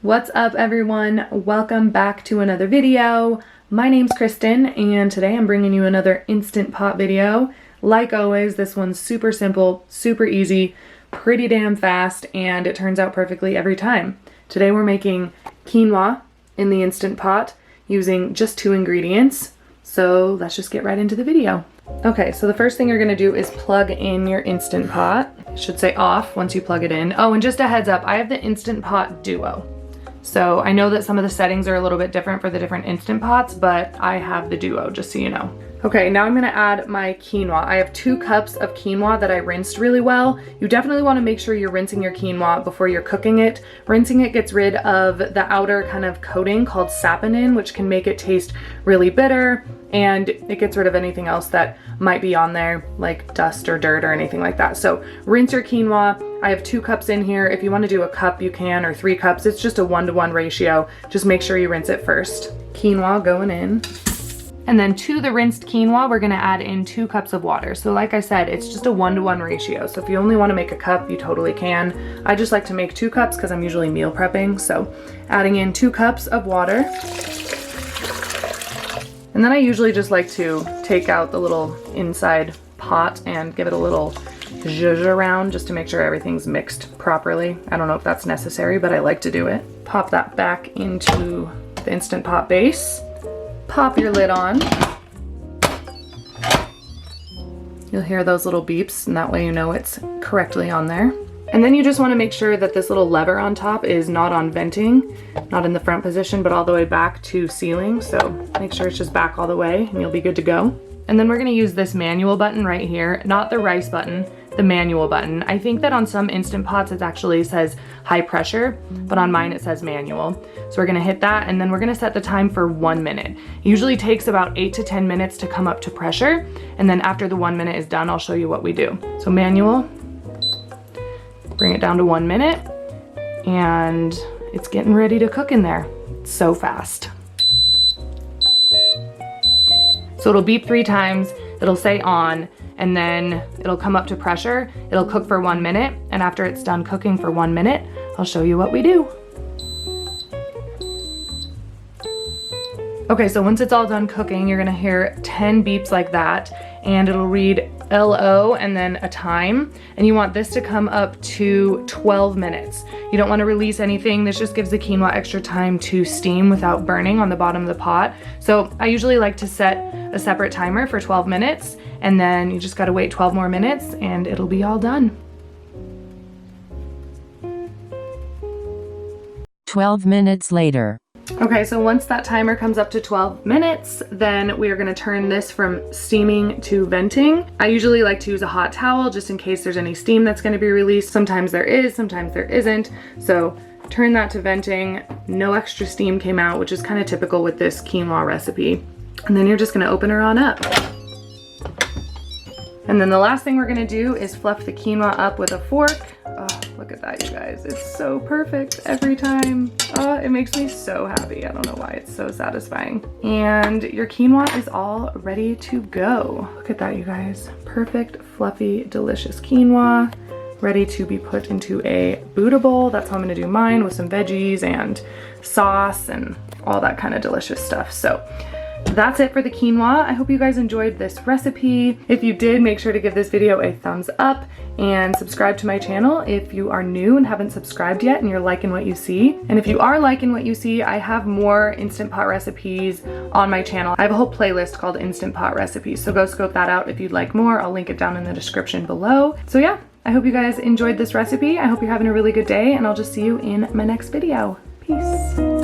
What's up everyone? Welcome back to another video. My name's Kristen and today I'm bringing you another Instant Pot video. Like always, this one's super simple, super easy, pretty damn fast, and it turns out perfectly every time. Today we're making quinoa in the Instant Pot using just 2 ingredients. So let's just get right into the video. Okay, so the first thing you're gonna do is plug in your Instant Pot. It should say off once you plug it in. Oh, and just a heads up, I have the Instant Pot Duo. So I know that some of the settings are a little bit different for the different Instant Pots, but I have the Duo, just so you know. Okay, now I'm gonna add my quinoa. I have 2 cups of quinoa that I rinsed really well. You definitely wanna make sure you're rinsing your quinoa before you're cooking it. Rinsing it gets rid of the outer kind of coating called saponin, which can make it taste really bitter, and it gets rid of anything else that might be on there, like dust or dirt or anything like that. So rinse your quinoa. I have 2 cups in here. If you wanna do a cup, you can, or 3 cups. It's just a 1-to-1 ratio. Just make sure you rinse it first. Quinoa going in. And then to the rinsed quinoa, we're gonna add in 2 cups of water. So like I said, it's just a 1-to-1 ratio. So if you only wanna make a cup, you totally can. I just like to make 2 cups because I'm usually meal prepping. So adding in 2 cups of water. And then I usually just like to take out the little inside pot and give it a little zhuzh around just to make sure everything's mixed properly. I don't know if that's necessary, but I like to do it. Pop that back into the Instant Pot base. Pop your lid on. You'll hear those little beeps, and that way you know it's correctly on there. And then you just want to make sure that this little lever on top is not on venting, not in the front position, but all the way back to sealing. So make sure it's just back all the way and you'll be good to go. And then we're going to use this manual button right here, not the rice button, the manual button. I think that on some Instant Pots it actually says high pressure, but on mine it says manual. So we're gonna hit that, and then we're gonna set the time for 1 minute. It usually takes about 8 to 10 minutes to come up to pressure, and then after the 1 minute is done, I'll show you what we do. So manual, bring it down to 1 minute, and it's getting ready to cook in there. It's so fast. So it'll beep 3 times, it'll say on, and then it'll come up to pressure. It'll cook for 1 minute, and after it's done cooking for 1 minute, I'll show you what we do. Okay, so once it's all done cooking, you're gonna hear 10 beeps like that, and it'll read LO and then a time, and you want this to come up to 12 minutes. You don't want to release anything. This just gives the quinoa extra time to steam without burning on the bottom of the pot. So I usually like to set a separate timer for 12 minutes, and then you just gotta wait 12 more minutes and it'll be all done. 12 minutes later. Okay, so once that timer comes up to 12 minutes, then we are gonna turn this from steaming to venting. I usually like to use a hot towel just in case there's any steam that's gonna be released. Sometimes there is, sometimes there isn't. So turn that to venting. No extra steam came out, which is kind of typical with this quinoa recipe. And then you're just gonna open her on up. And then the last thing we're gonna do is fluff the quinoa up with a fork. Oh, look at that, you guys. It's so perfect every time. Oh, it makes me so happy. I don't know why, it's so satisfying. And your quinoa is all ready to go. Look at that, you guys. Perfect, fluffy, delicious quinoa, ready to be put into a Buddha bowl. That's how I'm gonna do mine, with some veggies and sauce and all that kind of delicious stuff. So that's it for the quinoa. I hope you guys enjoyed this recipe. If you did, make sure to give this video a thumbs up and subscribe to my channel if you are new and haven't subscribed yet and you're liking what you see. And if you are liking what you see, I have more Instant Pot recipes on my channel. I have a whole playlist called Instant Pot Recipes, so go scope that out if you'd like more. I'll link it down in the description below. So yeah, I hope you guys enjoyed this recipe. I hope you're having a really good day, and I'll just see you in my next video. Peace.